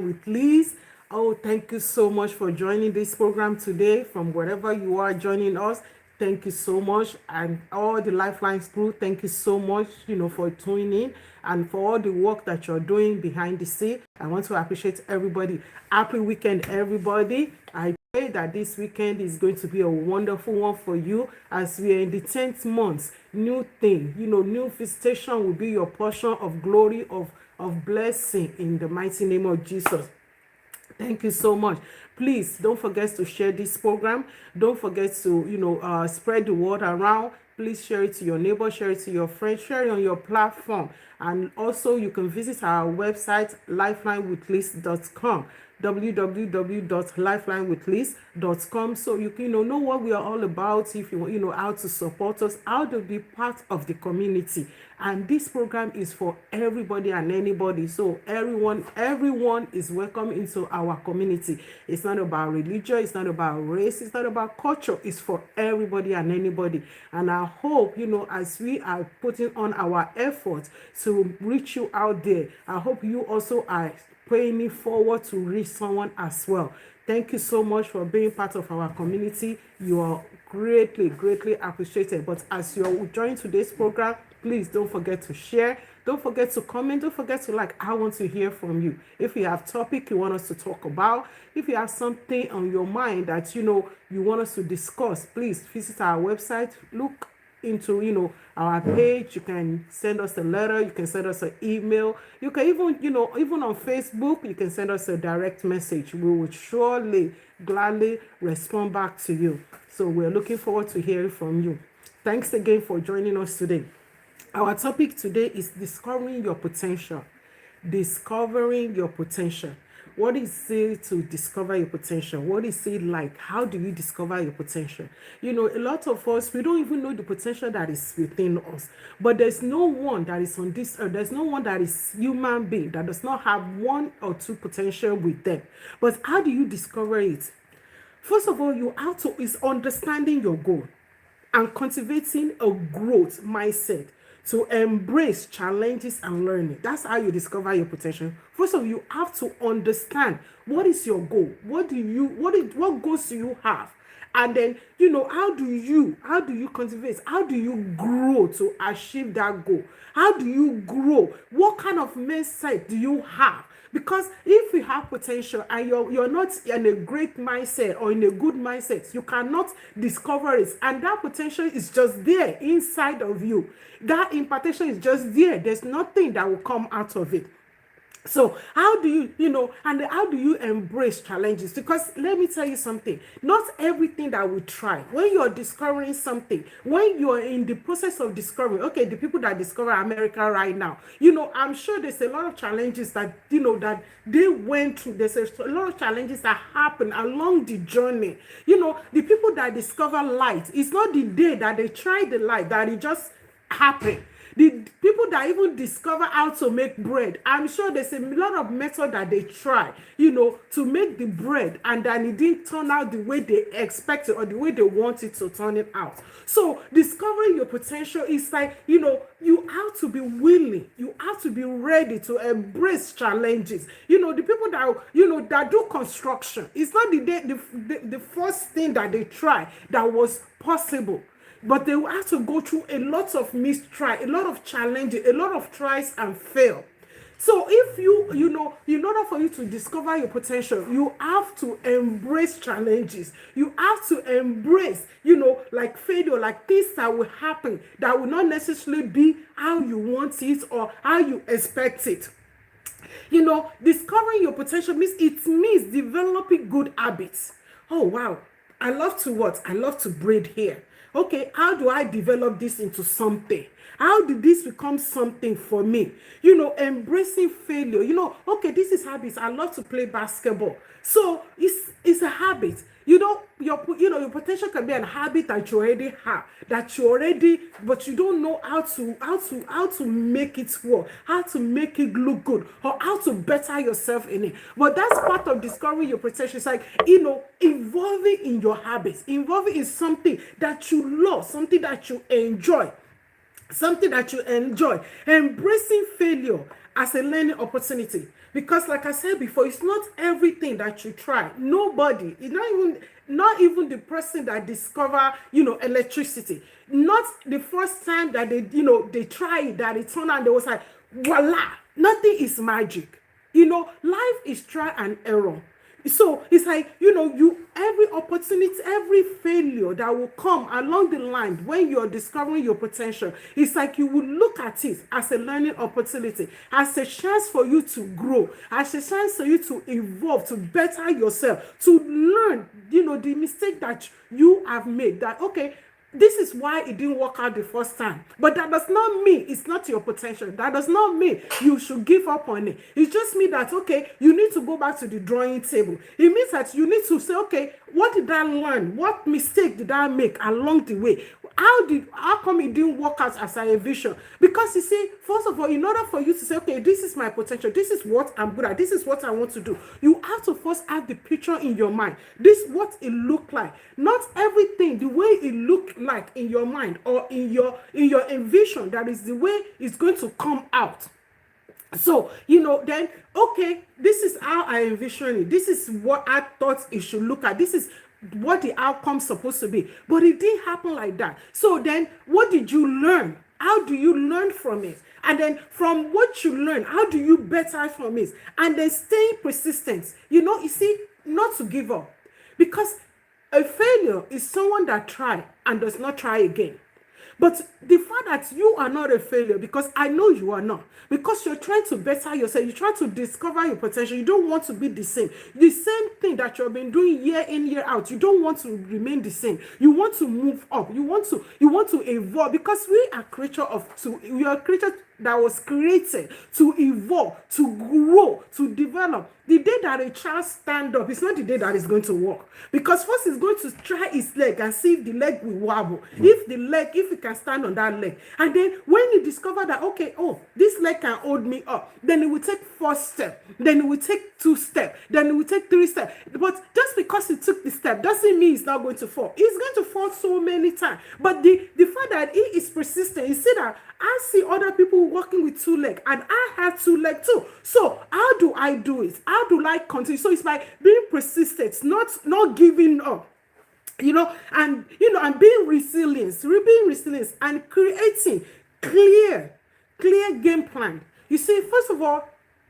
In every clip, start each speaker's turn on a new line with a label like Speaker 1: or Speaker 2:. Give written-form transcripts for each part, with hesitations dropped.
Speaker 1: with Liz. Oh, thank you so much for joining this program today from wherever you are joining us. Thank you so much. And all the Lifeline crew, thank you so much, for tuning in and for all the work that you're doing behind the scene. I want to appreciate everybody. Happy weekend, everybody. I pray that this weekend is going to be a wonderful one for you as we are in the 10th month. New thing, new visitation will be your portion of glory, of blessing in the mighty name of Jesus. Thank you so much. Please don't forget to share this program. Don't forget to, spread the word around. Please share it to your neighbor, share it to your friends, share it on your platform. And also you can visit our website, lifelinewithliz.com, www.lifelinewithliz.com, so you can know what we are all about. If you how to support us, how to be part of the community. And this program is for everybody and anybody, so everyone is welcome into our community. It's not about religion, it's not about race, it's not about culture. It's for everybody and anybody. And I hope, as we are putting on our efforts to reach you out there, I hope you also are paying it forward to reach someone as well. Thank you so much for being part of our community. You are greatly appreciated. But as you're joining today's program, please don't forget to share. Don't forget to comment. Don't forget to like. I want to hear from you. If you have topic you want us to talk about, if you have something on your mind that you want us to discuss, please visit our website. Look into our page. You can send us a letter, you can send us an email, you can even on Facebook you can send us a direct message. We will surely gladly respond back to you. So we're looking forward to hearing from you. Thanks again for joining us today. Our topic today is discovering your potential. Discovering your potential. What is it to discover your potential? What is it like? How do you discover your potential? A lot of us, we don't even know the potential that is within us. But there's no one that is on this earth, there's no one that is human being that does not have one or two potential with them. But how do you discover it? First of all, you have to is understanding your goal and cultivating a growth mindset to embrace challenges and learning. That's how you discover your potential. First of all, you have to understand what is your goal. What goals do you have? And then, how do you cultivate? How do you grow to achieve that goal? How do you grow? What kind of mindset do you have? Because if you have potential and you're not in a great mindset or in a good mindset, you cannot discover it. And that potential is just there inside of you. That impartation is just there. There's nothing that will come out of it. So how do you, and how do you embrace challenges? Because let me tell you something, not everything that we try, when you're discovering something, when you're in the process of discovering, okay, the people that discover America right now, I'm sure there's a lot of challenges that, that they went through. There's a lot of challenges that happen along the journey. The people that discover light, it's not the day that they try the light that it just happened. The people that even discover how to make bread, I'm sure there's a lot of method that they try, to make the bread, and then it didn't turn out the way they expected or the way they wanted to turn it out. So discovering your potential is like, you have to be willing, you have to be ready to embrace challenges. The people that, that do construction, it's not the first thing that they try that was possible. But they will have to go through a lot of a lot of challenges, a lot of tries and fail. So if in order for you to discover your potential, you have to embrace challenges. You have to embrace, like failure, like things that will happen that will not necessarily be how you want it or how you expect it. Discovering your potential means developing good habits. Oh, wow. I love to braid hair. Okay, how do I develop this into something? How did this become something for me? Embracing failure. Okay, this is habits. I love to play basketball. So it's a habit. Your potential can be a habit that you already have, but you don't know how to make it work, how to make it look good, or how to better yourself in it. But that's part of discovering your potential. It's like, involving in your habits, involving in something that you love, something that you enjoy. Embracing failure as a learning opportunity. Because like I said before, it's not everything that you try. Nobody, it's not even the person that discover, electricity. Not the first time that they try it, that it turned out, they was like, voila, nothing is magic. Life is try and error. So it's like, every opportunity, every failure that will come along the line when you're discovering your potential, it's like you will look at it as a learning opportunity, as a chance for you to grow, as a chance for you to evolve, to better yourself, to learn, the mistake that you have made, that, okay, this is why it didn't work out the first time. But that does not mean it's not your potential. That does not mean you should give up on it. It just means that, okay, you need to go back to the drawing table. It means that you need to say, okay, what did I learn? What mistake did I make along the way? How come it didn't work out as I envisioned? Because you see, first of all, in order for you to say, okay, this is my potential, this is what I'm good at, this is what I want to do, you have to first have the picture in your mind. This is what it looked like. Not everything the way it looked like in your mind or in your envision, that is the way it's going to come out. So, then, okay, this is how I envision it. This is what I thought it should look at. This is what the outcome's supposed to be. But it didn't happen like that. So then, what did you learn? How do you learn from it? And then from what you learn, how do you better from it? And then staying persistent. You see, not to give up. Because a failure is someone that tries and does not try again. But the fact that you are not a failure, because I know you are not, because you're trying to better yourself, you try to discover your potential, you don't want to be the same thing that you've been doing year in, year out, you don't want to remain the same. You want to move up, you want to evolve, because we are creatures that was created to evolve, to grow, to develop. The day that a child stand up, it's not the day that is going to work. Because first he's going to try his leg and see if the leg will wobble. If he can stand on that leg. And then when he discover that, okay, this leg can hold me up, then he will take 4 steps. Then he will take 2 steps. Then he will take 3 steps. But just because he took the step doesn't mean he's not going to fall. He's going to fall so many times. But the fact that he is persistent, you see that I see other people walking with 2 legs, and I have 2 legs too. So how do I do it? How do I continue? So it's by being persistent, not giving up, and being resilient, and creating clear game plan. You see, first of all,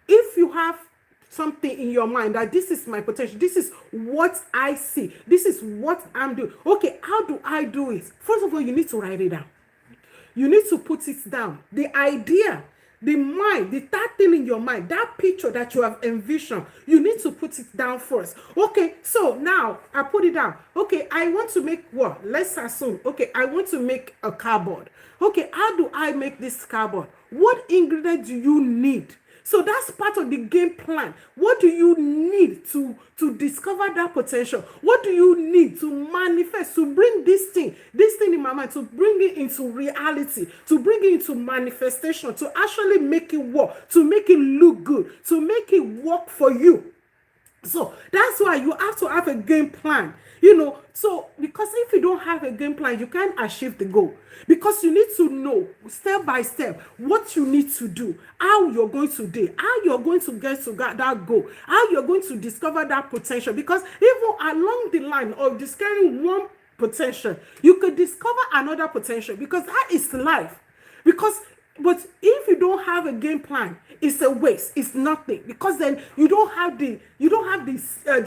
Speaker 1: if you have something in your mind that this is my potential, this is what I see, this is what I'm doing. Okay, how do I do it? First of all, you need to write it down. You need to put it down. The idea, the mind, the third thing in your mind, that picture that you have envisioned, you need to put it down first. Okay, so now I put it down. Okay, I want to make what? Let's assume, okay, I want to make a cardboard. Okay, how do I make this cardboard? What ingredient do you need? So that's part of the game plan. What do you need to discover that potential? What do you need to manifest, to bring this thing in my mind, to bring it into reality, to bring it into manifestation, to actually make it work, to make it look good, to make it work for you? So that's why you have to have a game plan. So because if you don't have a game plan, you can't achieve the goal. Because you need to know step by step what you need to do, how you're going to do, how you're going to get to that goal, how you're going to discover that potential. Because even along the line of discovering one potential, you could discover another potential, because that is life. But if you don't have a game plan, it's a waste. It's nothing, because then you don't have the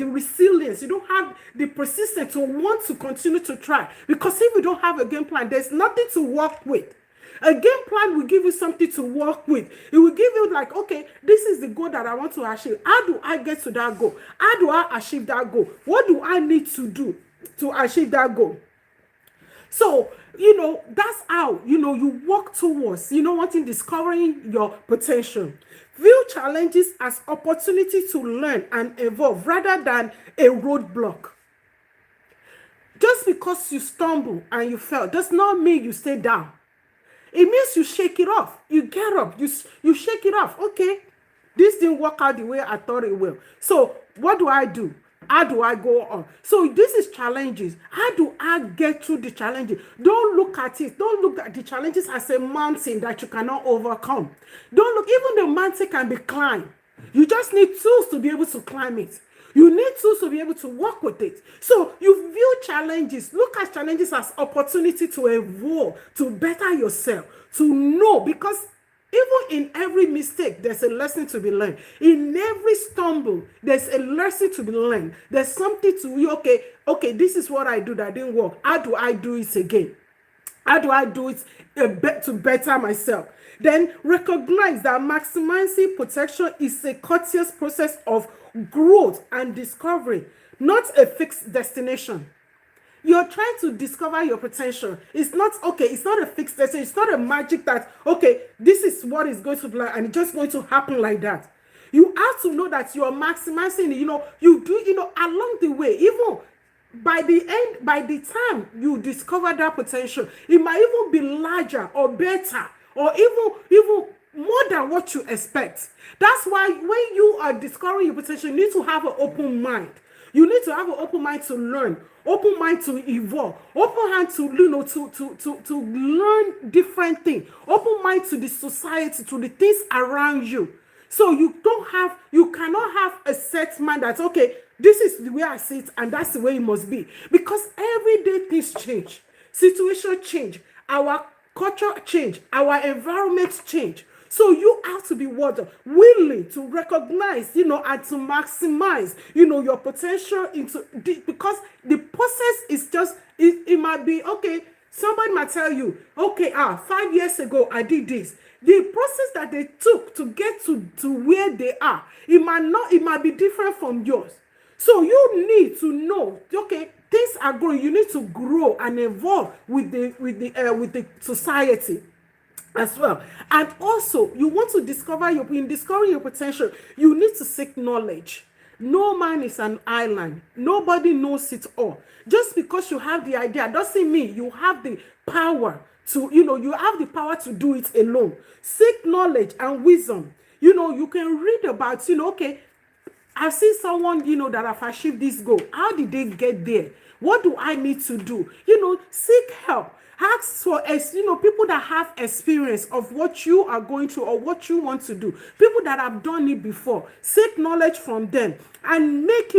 Speaker 1: resilience. You don't have the persistence to want to continue to try. Because if you don't have a game plan, there's nothing to work with. A game plan will give you something to work with. It will give you like, okay, this is the goal that I want to achieve. How do I get to that goal? How do I achieve that goal? What do I need to do to achieve that goal? So, that's how, you work towards, discovering your potential. View challenges as opportunity to learn and evolve rather than a roadblock. Just because you stumble and you fell does not mean you stay down. It means you shake it off. You get up. You shake it off. Okay, this didn't work out the way I thought it will. So what do I do? How do I go on? So this is challenges. How do I get through the challenges? Don't look at the challenges as a mountain that you cannot overcome. Don't look, even the mountain can be climbed. You just need tools to be able to climb it. You need tools to be able to work with it. So you view challenges, look at challenges as opportunity to evolve, to better yourself, to know, because even in every mistake, there's a lesson to be learned. In every stumble, there's a lesson to be learned. There's something to you, okay, this is what I do that didn't work. How do I do it again? How do I do it to better myself? Then recognize that maximizing protection is a continuous process of growth and discovery, not a fixed destination. You're trying to discover your potential. It's not a fixed destination. It's not a magic that, this is what is going to be like and it's just going to happen like that. You have to know that you're maximizing it. You do, along the way, even by the time you discover that potential, it might even be larger or better or even more than what you expect. That's why when you are discovering your potential, you need to have an open mind. You need to have an open mind to learn, open mind to evolve, open mind to learn different things, open mind to the society, to the things around you. So you cannot have a set mind that, this is the way I see it and that's the way it must be. Because everyday things change, situation change, our culture change, our environment change. So you have to be willing to recognize, and to maximize, your potential because the process is just, it might be, somebody might tell you, 5 years ago, I did this. The process that they took to get to where they are, it might be different from yours. So you need to know, things are growing. You need to grow and evolve with the society as well. And also, you want to discovering your potential, you need to seek knowledge. No man is an island. Nobody knows it all. Just because you have the idea doesn't mean you have the power to, you have the power to do it alone. Seek knowledge and wisdom. You can read about, I see someone, that have achieved this goal. How did they get there? What do I need to do? Seek help. Ask for, people that have experience of what you are going through or what you want to do. People that have done it before. Seek knowledge from them and make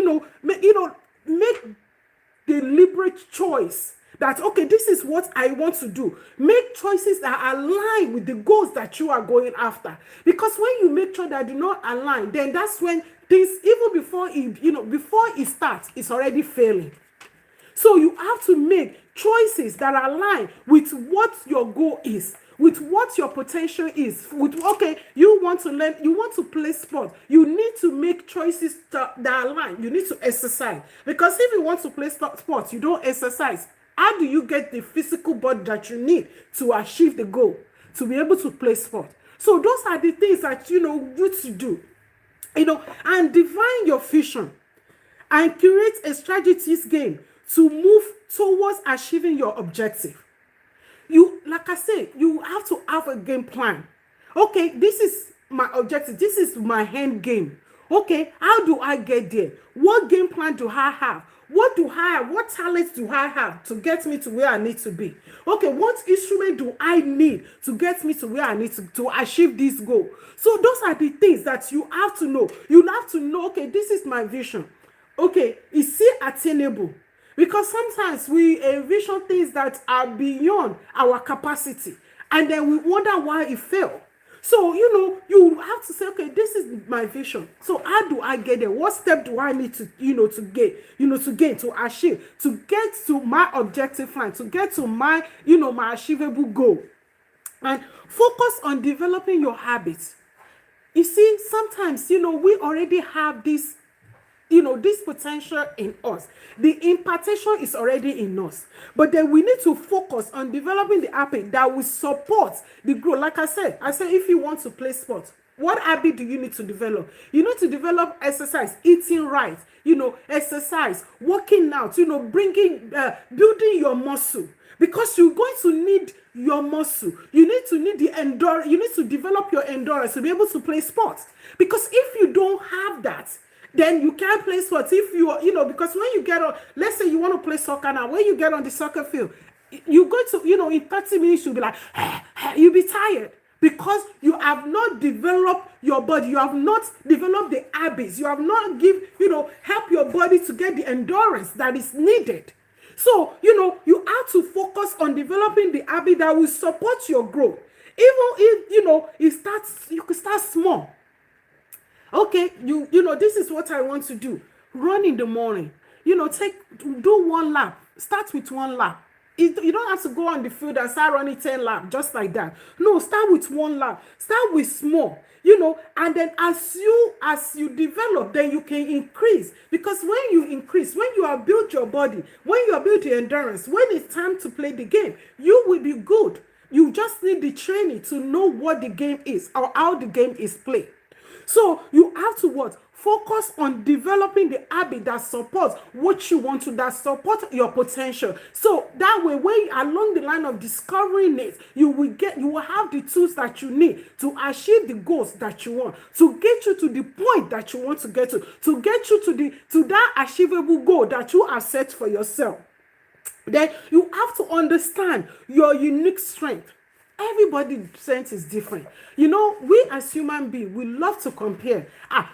Speaker 1: deliberate choice that, this is what I want to do. Make choices that align with the goals that you are going after. Because when you make sure that do not align, then that's when things, even before it starts, it's already failing. So you have to make choices that align with what your goal is, with what your potential is, with, you want to learn, you want to play sport, you need to make choices that align. You need to exercise. Because if you want to play sport, you don't exercise. How do you get the physical body that you need to achieve the goal, to be able to play sport? So those are the things that, you need to do, and define your vision and create a strategies game to move towards achieving your objective. Like I said, you have to have a game plan. This is my objective. This is my end game. How do I get there? What game plan do I have? What do I have? What talents do I have to get me to where I need to be? What instrument do I need to get me to where I need to achieve this goal? So those are the things that you have to know. You have to know, this is my vision. Is it attainable? Because sometimes we envision things that are beyond our capacity, and then we wonder why it failed. So, you have to say, this is my vision. So how do I get there? What step do I need to, to achieve, to get to my objective line, to get to my, my achievable goal? And focus on developing your habits. You see, sometimes, we already have this, this potential in us. The impartation is already in us. But then we need to focus on developing the habit that will support the growth. Like I said, if you want to play sports, what habit do you need to develop? You need to develop exercise, eating right, exercise, working out, building your muscle. Because you're going to need your muscle. You need the endurance. You need to develop your endurance to be able to play sports. Because if you don't have that, then you can't play sports. If you are, because when you get on, let's say you want to play soccer now, when you get on the soccer field, you're going to, in 30 minutes, you'll be like, you'll be tired. because you have not developed your body. You have not developed the habits. You have not help your body to get the endurance that is needed. So, you have to focus on developing the habit that will support your growth. Even if, you could start small. Okay, this is what I want to do. Run in the morning. Do 1 lap. Start with 1 lap. You don't have to go on the field and start running 10 laps just like that. No, start with 1 lap. Start with small, and then as you develop, then you can increase. Because when you increase, when you have built your body, when you have built the endurance, when it's time to play the game, you will be good. You just need the training to know what the game is or how the game is played. So you have to what? Focus on developing the habit that supports what you want to, that support your potential. So that way, when along the line of discovering it, you will have the tools that you need to achieve the goals that you want, to get you to the point that you want to get to get you to that achievable goal that you have set for yourself. Then you have to understand your unique strength. Everybody's strength is different. We as human beings, we love to compare.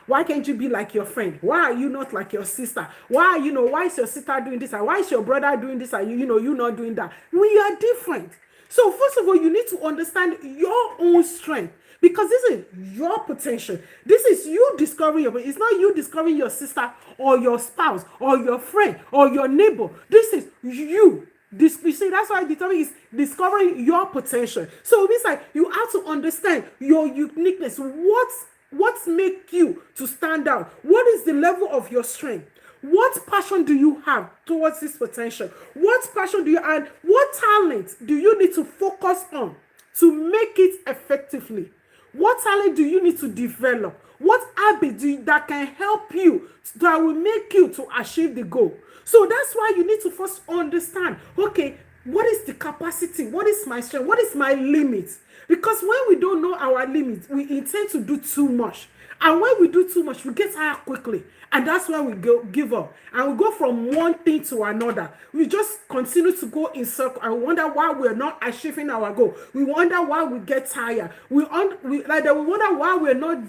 Speaker 1: Why can't you be like your friend? Why are you not like your sister? Why is your sister doing this? And why is your brother doing this? And you not doing that? We are different. So first of all, you need to understand your own strength. Because this is your potential. This is you discovering your potential. It's not you discovering your sister or your spouse or your friend or your neighbor. This is you. You see, that's why the topic is discovering your potential. So it's like you have to understand your uniqueness. What makes you to stand out? What is the level of your strength? What passion do you have towards this potential? What passion do you have? What talent do you need to focus on to make it effectively? What talent do you need to develop? What habit that can help you, that will make you to achieve the goal? So that's why you need to first understand, okay, what is the capacity? What is my strength? What is my limit? Because when we don't know our limits, we intend to do too much. And when we do too much, we get tired quickly. And that's when we give up. And we go from one thing to another. We just continue to go in circle and wonder why we're not achieving our goal. We wonder why we get tired. We wonder why we're not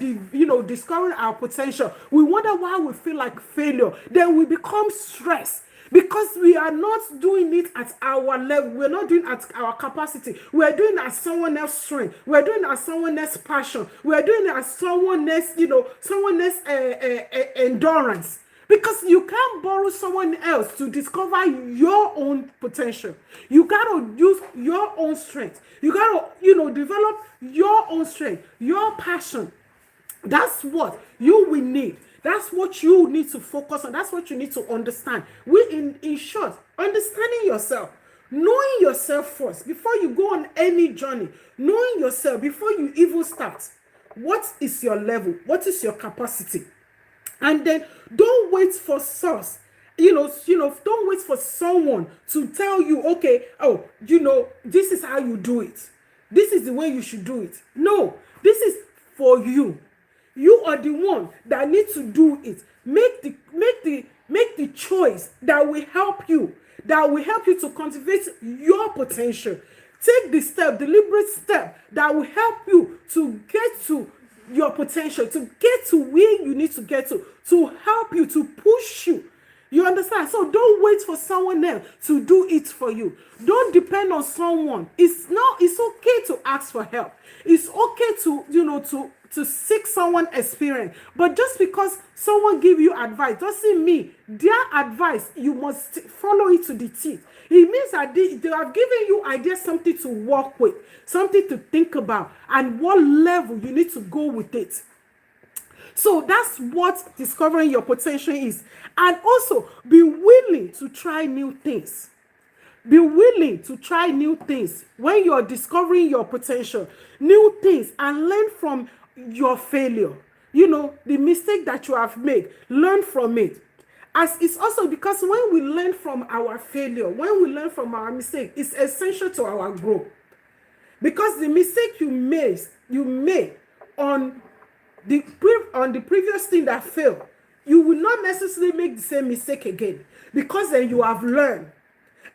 Speaker 1: discovering our potential. We wonder why we feel like failure. Then we become stressed. Because we are not doing it at our level. We're not doing it at our capacity. We're doing it at someone else's strength. We're doing it at someone else's passion. We're doing it at someone else's endurance. Because you can't borrow someone else to discover your own potential. You got to use your own strength. You got to, develop your own strength, your passion. That's what you will need. That's what you need to focus on. That's what you need to understand. In short, understanding yourself, knowing yourself first before you go on any journey, knowing yourself before you even start. What is your level? What is your capacity? And then don't wait for source. Don't wait for someone to tell you, okay, this is how you do it. This is the way you should do it. No, this is for you. You are the one that needs to do it. Make the choice that will help you to cultivate your potential. Take the deliberate step that will help you to get to your potential, to get to where you need to get to help you, to push you. You understand? So don't wait for someone else to do it for you. Don't depend on someone. It's okay to ask for help. It's okay to seek someone experience. But just because someone give you advice doesn't mean their advice you must follow it to the teeth. It means that they have given you ideas, something to work with, something to think about, and what level you need to go with it. So that's what discovering your potential is. And also be willing to try new things. Be willing to try new things when you're discovering your potential, new things, and learn from your failure. The mistake that you have made, learn from it. As it's also because when we learn from our failure, when we learn from our mistake, it's essential to our growth. Because the mistake you made on the previous thing that failed, you will not necessarily make the same mistake again, because then you have learned,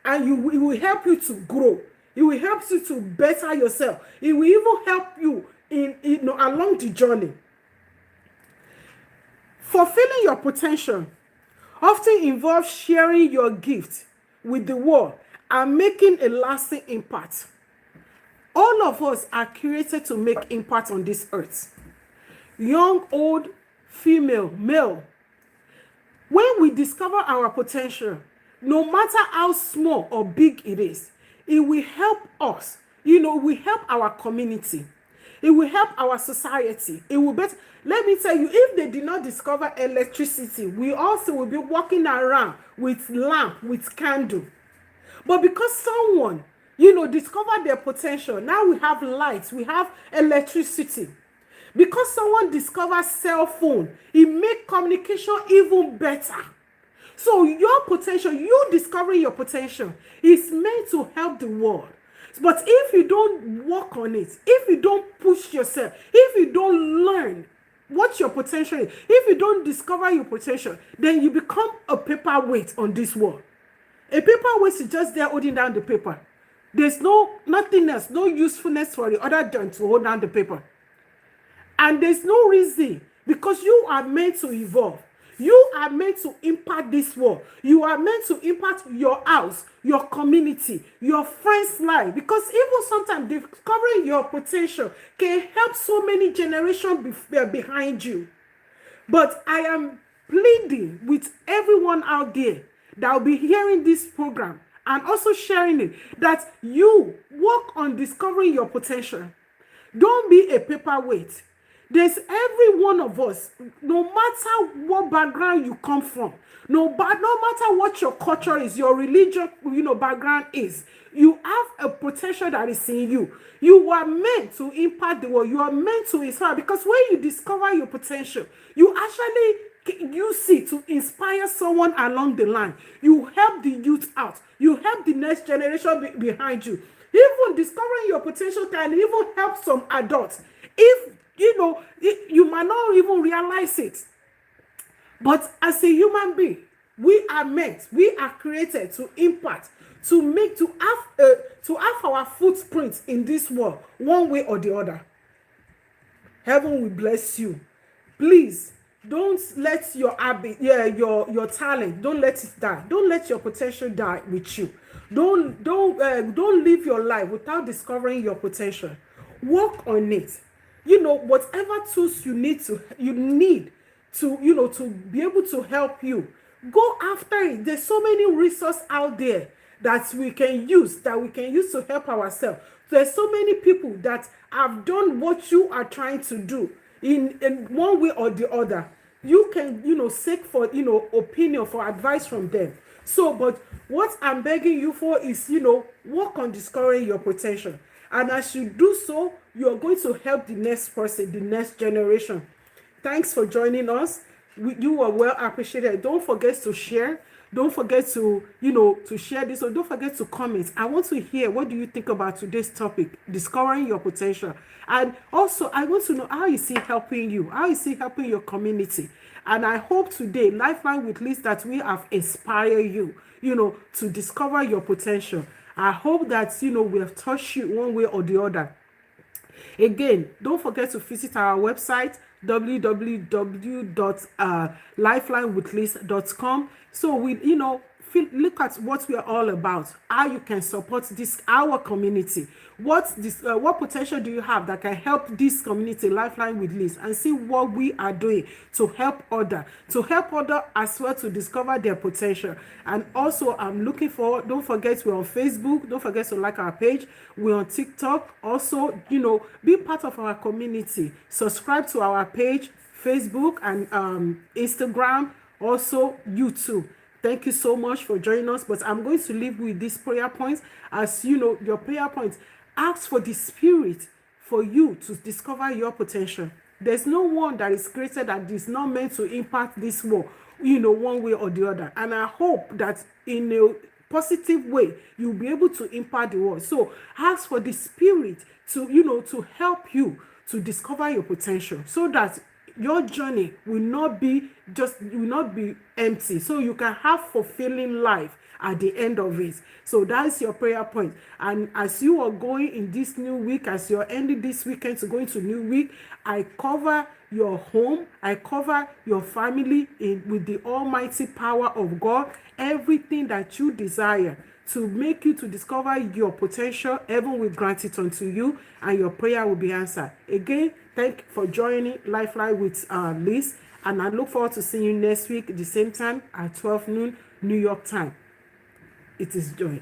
Speaker 1: and it will help you to grow. It will help you to better yourself. It will even help you in, along the journey. Fulfilling your potential often involves sharing your gift with the world and making a lasting impact. All of us are created to make impact on this earth. Young, old, female, male. When we discover our potential, no matter how small or big it is, it will help us. We help our community. It will help our society. It will better. Let me tell you, if they did not discover electricity, we also will be walking around with lamp, with candle. But because someone, discovered their potential, now we have lights, we have electricity. Because someone discovered cell phone, it makes communication even better. So your potential, you discovering your potential, is meant to help the world. But if you don't work on it, if you don't push yourself, if you don't learn what your potential is, if you don't discover your potential, then you become a paperweight on this world. A paperweight is just there holding down the paper. There's nothing else, no usefulness for the other than to hold down the paper. And there's no reason, because you are meant to evolve. You are meant to impact this world. You are meant to impact your house, your community, your friends' life. Because even sometimes discovering your potential can help so many generations behind you. But I am pleading with everyone out there that will be hearing this program and also sharing it, that you work on discovering your potential. Don't be a paperweight. There's every one of us, no matter what background you come from, no matter what your culture is, your religion, background is, you have a potential that is in you. You are meant to impact the world. You are meant to inspire, because when you discover your potential, you actually use it to inspire someone along the line. You help the youth out. You help the next generation behind you. Even discovering your potential can even help some adults. If you might not even realize it. But as a human being, we are created to impact, to have our footprint in this world, one way or the other. Heaven will bless you. Please, don't let your habit, your talent, don't let it die. Don't let your potential die with you. Don't live your life without discovering your potential. Work on it. Whatever tools you need to be able to help you, go after it. There's so many resources out there that we can use to help ourselves. There's so many people that have done what you are trying to do in one way or the other. You can, seek for, opinion, for advice from them. So, but what I'm begging you for is, work on discovering your potential. And as you do so, you are going to help the next person, the next generation. Thanks for joining us. You are well appreciated. Don't forget to share. Don't forget to, to share this. Or don't forget to comment. I want to hear, what do you think about today's topic, discovering your potential? And also, I want to know, how is it helping you? How is it helping your community? And I hope today, Lifeline with Liz, that we have inspired you, to discover your potential. I hope that, we have touched you one way or the other. Again, don't forget to visit our website, www.lifelinewithliz.com. So we, look at what we are all about, how you can support our community. What potential do you have that can help this community, Lifeline with Liz, and see what we are doing to help others as well to discover their potential. And also, I'm looking forward. Don't forget, we're on Facebook. Don't forget to like our page. We're on TikTok. Also, be part of our community. Subscribe to our page, Facebook and Instagram, also YouTube. Thank you so much for joining us. But I'm going to leave with these prayer points. As your prayer points, ask for the Spirit for you to discover your potential. There's no one that is created that is not meant to impact this world, one way or the other. And I hope that in a positive way, you'll be able to impact the world. So ask for the Spirit to, to help you to discover your potential, so that your journey will not be empty, so you can have fulfilling life at the end of it. So that's your prayer point. And as you are going in this new week, as you're ending this weekend to go into new week, I cover your home, I cover your family with the almighty power of God. Everything that you desire to make you to discover your potential, heaven will grant it unto you, and your prayer will be answered. Again, thank you for joining Lifeline with Liz, and I look forward to seeing you next week at the same time at 12 noon New York time. It is joy.